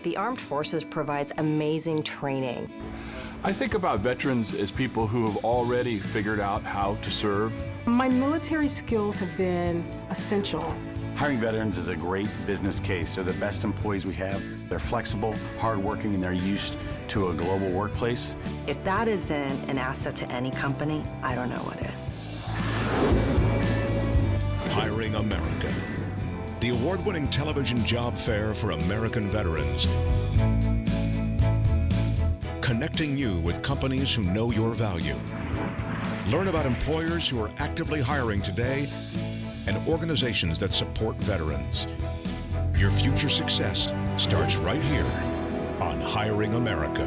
the Armed Forces provides amazing training. I think about veterans as people who have already figured out how to serve. My military skills have been essential. Hiring veterans is a great business case. They're the best employees we have. They're flexible, hardworking, and they're used to a global workplace. If that isn't an asset to any company, I don't know what is. Hiring America, the award-winning television job fair for American veterans. Connecting you with companies who know your value. Learn about employers who are actively hiring today and organizations that support veterans. Your future success starts right here on Hiring America.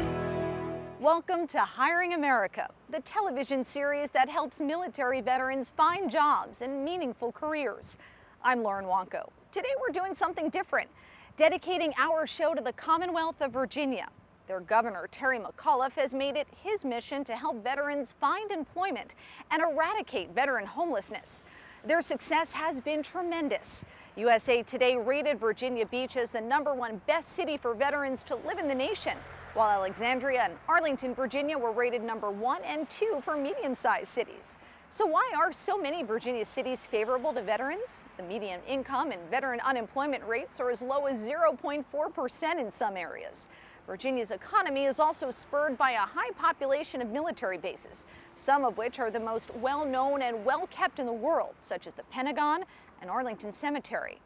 Welcome to Hiring America, the television series that helps military veterans find jobs and meaningful careers. I'm Lauren Wanko. Today we're doing something different, dedicating our show to the Commonwealth of Virginia. Their governor, Terry McAuliffe, has made it his mission to help veterans find employment and eradicate veteran homelessness. Their success has been tremendous. USA Today rated Virginia Beach as the #1 best city for veterans to live in the nation, while Alexandria and Arlington, Virginia were rated #1 and 2 for medium-sized cities. So why are so many Virginia cities favorable to veterans? The median income and veteran unemployment rates are as low as 0.4% in some areas. Virginia's economy is also spurred by a high population of military bases, some of which are the most well-known and well-kept in the world, such as the Pentagon and Arlington Cemetery.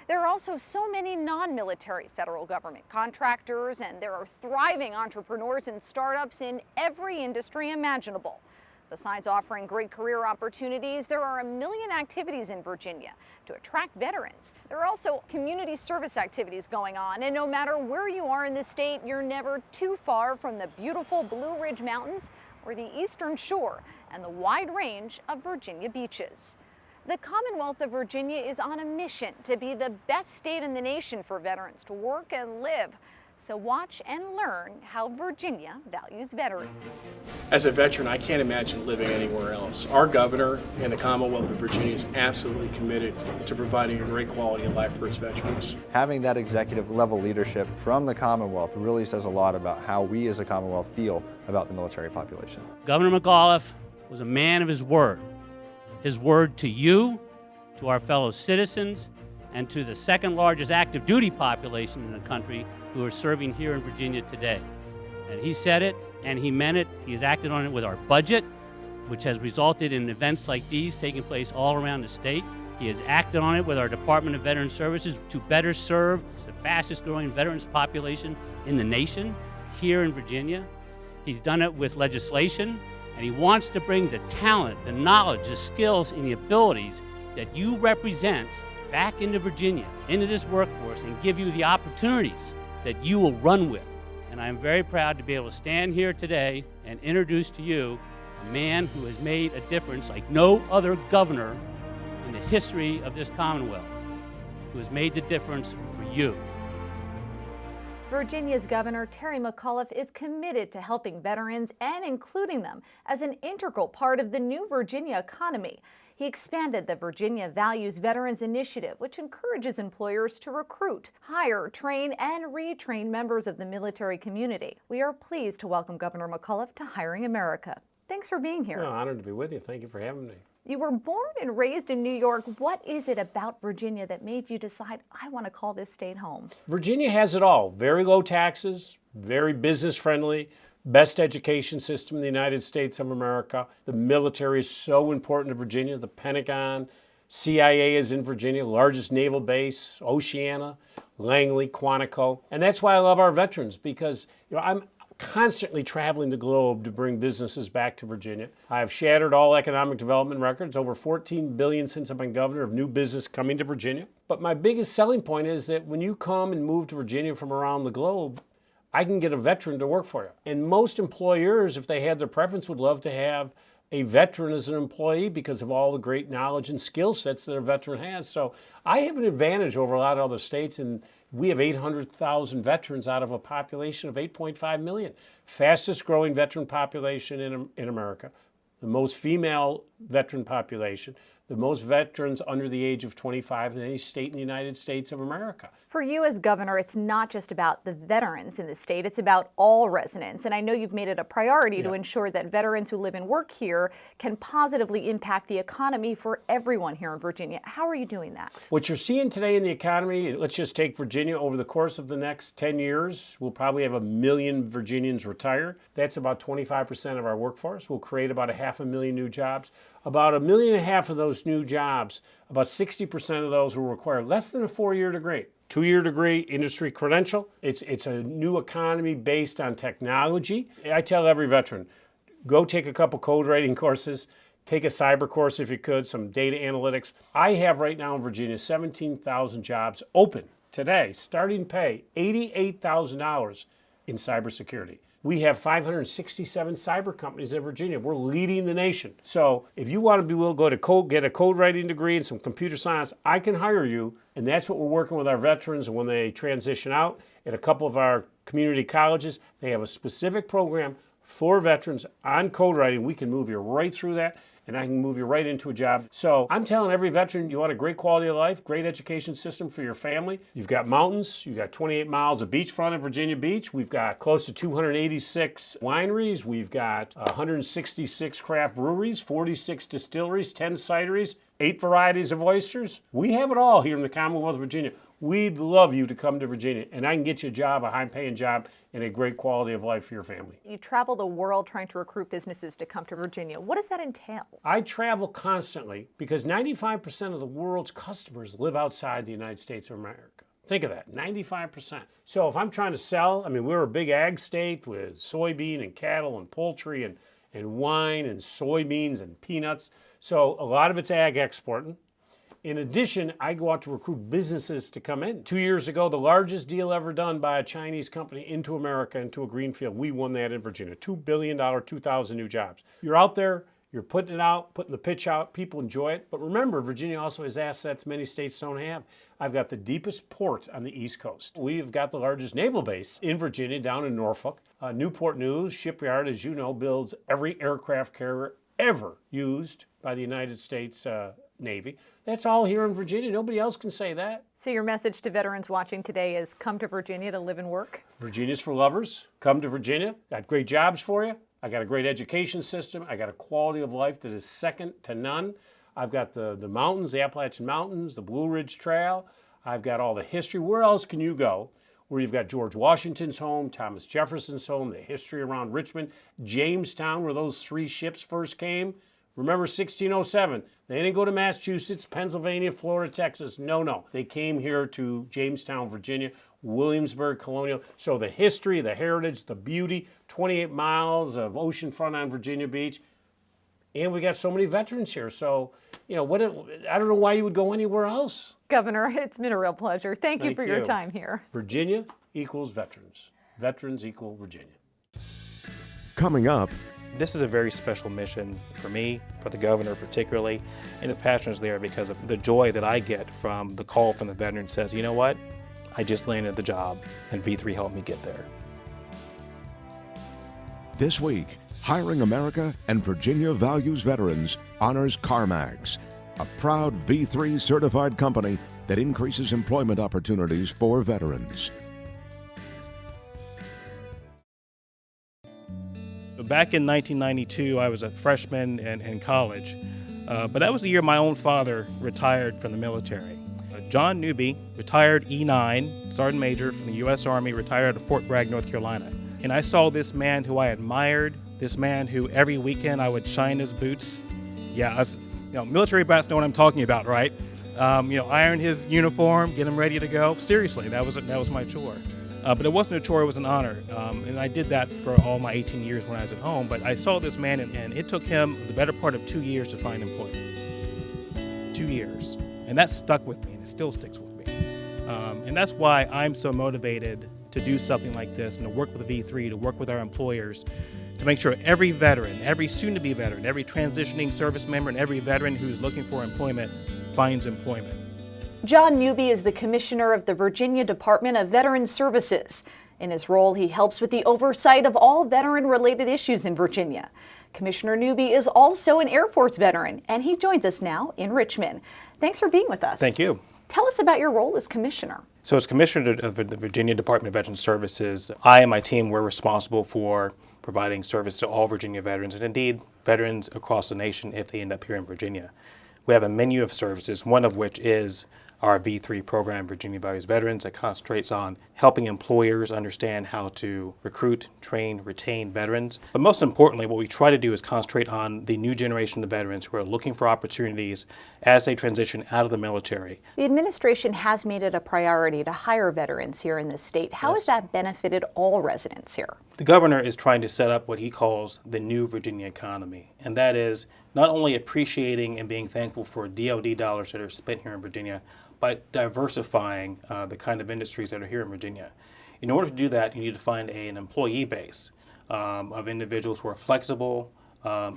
There are also so many non-military federal government contractors, and there are thriving entrepreneurs and startups in every industry imaginable. Besides offering great career opportunities, there are 1 million activities in Virginia to attract veterans. There are also community service activities going on, and no matter where you are in the state, you're never too far from the beautiful Blue Ridge Mountains or the Eastern Shore and the wide range of Virginia beaches. The Commonwealth of Virginia is on a mission to be the best state in the nation for veterans to work and live. So watch and learn how Virginia values veterans. As a veteran, I can't imagine living anywhere else. Our governor and the Commonwealth of Virginia is absolutely committed to providing a great quality of life for its veterans. Having that executive level leadership from the Commonwealth really says a lot about how we as a Commonwealth feel about the military population. Governor McAuliffe was a man of his word to you, to our fellow citizens, and to the second largest active duty population in the country who are serving here in Virginia today. And he said it and he meant it. He has acted on it with our budget, which has resulted in events like these taking place all around the state. He has acted on it with our Department of Veteran Services to better serve the fastest growing veterans population in the nation here in Virginia. He's done it with legislation, and he wants to bring the talent, the knowledge, the skills, and the abilities that you represent back into Virginia, into this workforce, and give you the opportunities that you will run with. And I'm very proud to be able to stand here today and introduce to you a man who has made a difference like no other governor in the history of this Commonwealth, who has made the difference for you. Virginia's Governor Terry McAuliffe is committed to helping veterans and including them as an integral part of the new Virginia economy. He expanded the Virginia Values Veterans Initiative, which encourages employers to recruit, hire, train, and retrain members of the military community. We are pleased to welcome Governor McAuliffe to Hiring America. Thanks for being here. No, honored to be with you. Thank you for having me. You were born and raised in New York. What is it about Virginia that made you decide, I want to call this state home? Virginia has it all. Very low taxes, very business friendly, best education system in the United States of America. The military is so important to Virginia. The Pentagon, CIA is in Virginia, largest naval base, Oceana, Langley, Quantico. And that's why I love our veterans, because I'm constantly traveling the globe to bring businesses back to Virginia. I have shattered all economic development records, over $14 billion since I've been governor of new business coming to Virginia. But my biggest selling point is that when you come and move to Virginia from around the globe, I can get a veteran to work for you. And most employers, if they had their preference, would love to have a veteran as an employee because of all the great knowledge and skill sets that a veteran has. So I have an advantage over a lot of other states, and we have 800,000 veterans out of a population of 8.5 million. Fastest growing veteran population in America, the most female veteran population, the most veterans under the age of 25 than any state in the United States of America. For you as governor, it's not just about the veterans in the state, it's about all residents. And I know you've made it a priority to ensure that veterans who live and work here can positively impact the economy for everyone here in Virginia. How are you doing that? What you're seeing today in the economy, let's just take Virginia. Over the course of the next 10 years, we'll probably have 1 million Virginians retire. That's about 25% of our workforce. We'll create about 500,000 new jobs. About 1.5 million of those new jobs, about 60% of those will require less than a 4-year degree. 2-year degree, industry credential. It's a new economy based on technology. I tell every veteran, go take a couple code writing courses, take a cyber course if you could, some data analytics. I have right now in Virginia 17,000 jobs open today, starting pay $88,000 in cybersecurity. We have 567 cyber companies in Virginia. We're leading the nation. So if you want to be able to go to get a code writing degree and some computer science, I can hire you. And that's what we're working with our veterans. And when they transition out at a couple of our community colleges, they have a specific program for veterans on code writing. We can move you right through that, and I can move you right into a job. So I'm telling every veteran, you want a great quality of life, great education system for your family. You've got mountains, you've got 28 miles of beachfront in Virginia Beach. We've got close to 286 wineries. We've got 166 craft breweries, 46 distilleries, 10 cideries, 8 varieties of oysters. We have it all here in the Commonwealth of Virginia. We'd love you to come to Virginia, and I can get you a job, a high-paying job, and a great quality of life for your family. You travel the world trying to recruit businesses to come to Virginia. What does that entail? I travel constantly because 95% of the world's customers live outside the United States of America. Think of that, 95%. So if I'm trying to sell, I mean, we're a big ag state with soybean and cattle and poultry and wine and soybeans and peanuts. So a lot of it's ag exporting. In addition, I go out to recruit businesses to come in. 2 years ago, the largest deal ever done by a Chinese company into America, into a greenfield, we won that in Virginia. $2 billion, 2,000 new jobs. You're out there, you're putting it out, putting the pitch out, people enjoy it. But remember, Virginia also has assets many states don't have. I've got the deepest port on the East Coast. We've got the largest naval base in Virginia, down in Norfolk. Newport News Shipyard, as you know, builds every aircraft carrier ever used by the United States Navy. That's all here in Virginia. Nobody else can say that. So your message to veterans watching today is come to Virginia to live and work? Virginia's for lovers. Come to Virginia. Got great jobs for you. I got a great education system. I got a quality of life that is second to none. I've got the mountains, the Appalachian Mountains, the Blue Ridge Trail. I've got all the history. Where else can you go? Where you've got George Washington's home, Thomas Jefferson's home, the history around Richmond, Jamestown, where those 3 ships first came. Remember 1607, they didn't go to Massachusetts, Pennsylvania, Florida, Texas. No. They came here to Jamestown, Virginia, Williamsburg, Colonial. So the history, the heritage, the beauty, 28 miles of oceanfront on Virginia Beach. And we got so many veterans here. So, I don't know why you would go anywhere else. Governor, it's been a real pleasure. Thank you for your time here. Virginia equals veterans. Veterans equal Virginia. Coming up, this is a very special mission for me, for the governor particularly, and the passion is there because of the joy that I get from the call from the veteran that says, you know what, I just landed the job and V3 helped me get there. this week, Hiring America and Virginia Values Veterans honors CarMax, a proud V3 certified company that increases employment opportunities for veterans. Back in 1992, I was a freshman in college, but that was the year my own father retired from the military. John Newby, retired E9, Sergeant Major from the U.S. Army, retired at Fort Bragg, North Carolina. And I saw this man who I admired, this man who every weekend I would shine his boots. Yeah, us, military brats know what I'm talking about, right? Iron his uniform, get him ready to go. Seriously, that was my chore. But it wasn't a chore, it was an honor. And I did that for all my 18 years when I was at home. But I saw this man, and it took him the better part of 2 years to find employment. 2 years. And that stuck with me, and it still sticks with me. And that's why I'm so motivated to do something like this and to work with V3, to work with our employers, to make sure every veteran, every soon-to-be veteran, every transitioning service member, and every veteran who's looking for employment finds employment. John Newby is the Commissioner of the Virginia Department of Veterans Services. In his role, he helps with the oversight of all veteran-related issues in Virginia. Commissioner Newby is also an Air Force veteran, and he joins us now in Richmond. Thanks for being with us. Thank you. Tell us about your role as commissioner. So as Commissioner of the Virginia Department of Veteran Services, I and my team were responsible for providing service to all Virginia veterans, and indeed veterans across the nation if they end up here in Virginia. We have a menu of services, one of which is our V3 program, Virginia Values Veterans, that concentrates on helping employers understand how to recruit, train, retain veterans. But most importantly, what we try to do is concentrate on the new generation of veterans who are looking for opportunities as they transition out of the military. The administration has made it a priority to hire veterans here in this state. How has that benefited all residents here? The governor is trying to set up what he calls the new Virginia economy, and that is not only appreciating and being thankful for DoD dollars that are spent here in Virginia, but diversifying the kind of industries that are here in Virginia. In order to do that, you need to find an employee base of individuals who are flexible,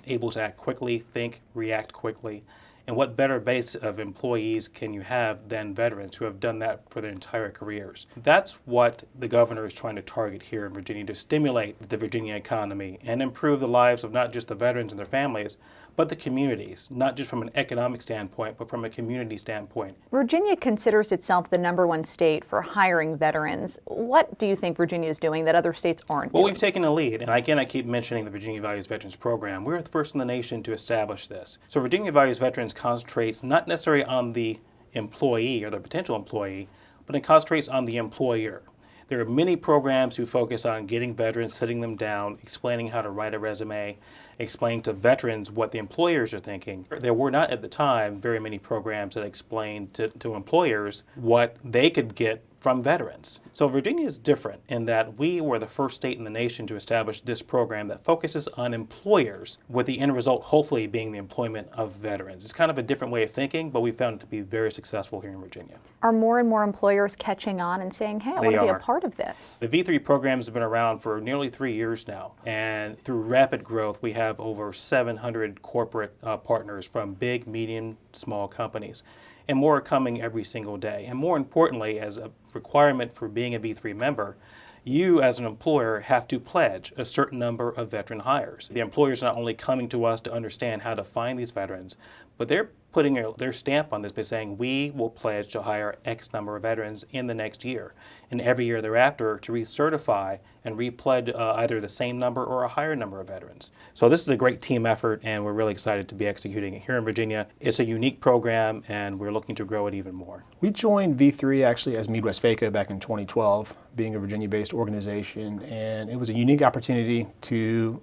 able to act quickly, think, react quickly. And what better base of employees can you have than veterans who have done that for their entire careers? That's what the governor is trying to target here in Virginia, to stimulate the Virginia economy and improve the lives of not just the veterans and their families, but the communities, not just from an economic standpoint, but from a community standpoint. Virginia considers itself the #1 state for hiring veterans. What do you think Virginia is doing that other states aren't Well, doing? we've taken a lead, and again, I keep mentioning the Virginia Values Veterans Program. We're the first in the nation to establish this. So Virginia Values Veterans concentrates not necessarily on the employee or the potential employee, but it concentrates on the employer. There are many programs who focus on getting veterans, sitting them down, explaining how to write a resume, explaining to veterans what the employers are thinking. There were not at the time very many programs that explained to employers what they could get from veterans. So Virginia is different in that we were the first state in the nation to establish this program that focuses on employers, with the end result hopefully being the employment of veterans. It's kind of a different way of thinking, but we found it to be very successful here in Virginia. Are more and more employers catching on and saying, hey, I want to be a part of this? The V3 programs have been around for nearly 3 years now, and through rapid growth, we have over 700 corporate partners from big, medium, small companies. And more are coming every single day. And more importantly, as a requirement for being a V3 member, you as an employer have to pledge a certain number of veteran hires. The employers are not only coming to us to understand how to find these veterans, but they're putting their stamp on this by saying we will pledge to hire X number of veterans in the next year, and every year thereafter to recertify and repledge either the same number or a higher number of veterans. So this is a great team effort, and we're really excited to be executing it here in Virginia. It's a unique program, and we're looking to grow it even more. We joined V3 actually as Midwest FACA back in 2012, being a Virginia-based organization, and it was a unique opportunity to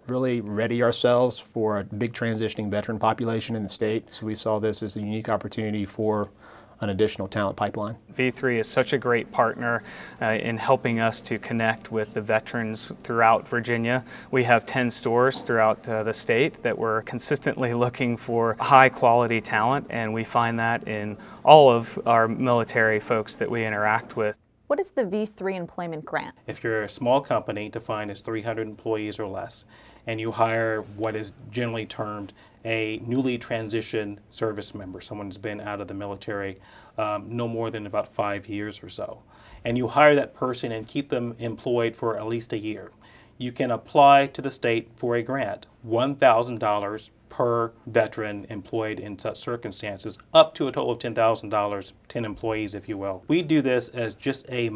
really ready ourselves for a big transitioning veteran population in the state. So we saw this as a unique opportunity for an additional talent pipeline. V3 is such a great partner in helping us to connect with the veterans throughout Virginia. We have 10 stores throughout the state that we're consistently looking for high quality talent, and we find that in all of our military folks that we interact with. What is the V3 employment grant? If you're a small company defined as 300 employees or less, and you hire what is generally termed a newly transitioned service member, someone who's been out of the military no more than about 5 years or so, and you hire that person and keep them employed for at least a year, you can apply to the state for a grant, $1,000 per veteran employed in such circumstances, up to a total of $10,000, 10 employees, if you will. We do this as just a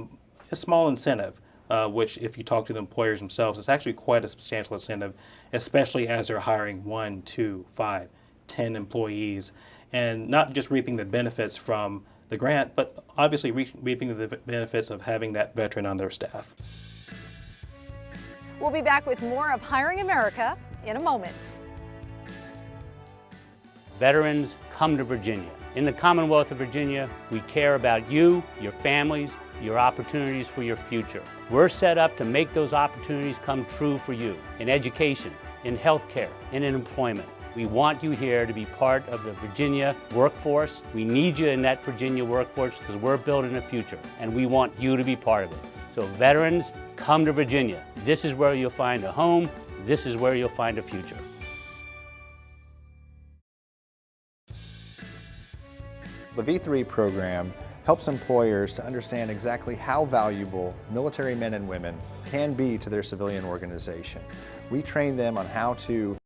small incentive, which if you talk to the employers themselves, it's actually quite a substantial incentive, especially as they're hiring 1, 2, 5, 10 employees, and not just reaping the benefits from the grant, but obviously reaping the benefits of having that veteran on their staff. We'll be back with more of Hiring America in a moment. Veterans come to Virginia. In the Commonwealth of Virginia, we care about you, your families, your opportunities for your future. We're set up to make those opportunities come true for you in education, in healthcare, and in employment. We want you here to be part of the Virginia workforce. We need you in that Virginia workforce because we're building a future, and we want you to be part of it. So veterans, come to Virginia. This is where you'll find a home. This is where you'll find a future. The V3 program helps employers to understand exactly how valuable military men and women can be to their civilian organization. We train them on how to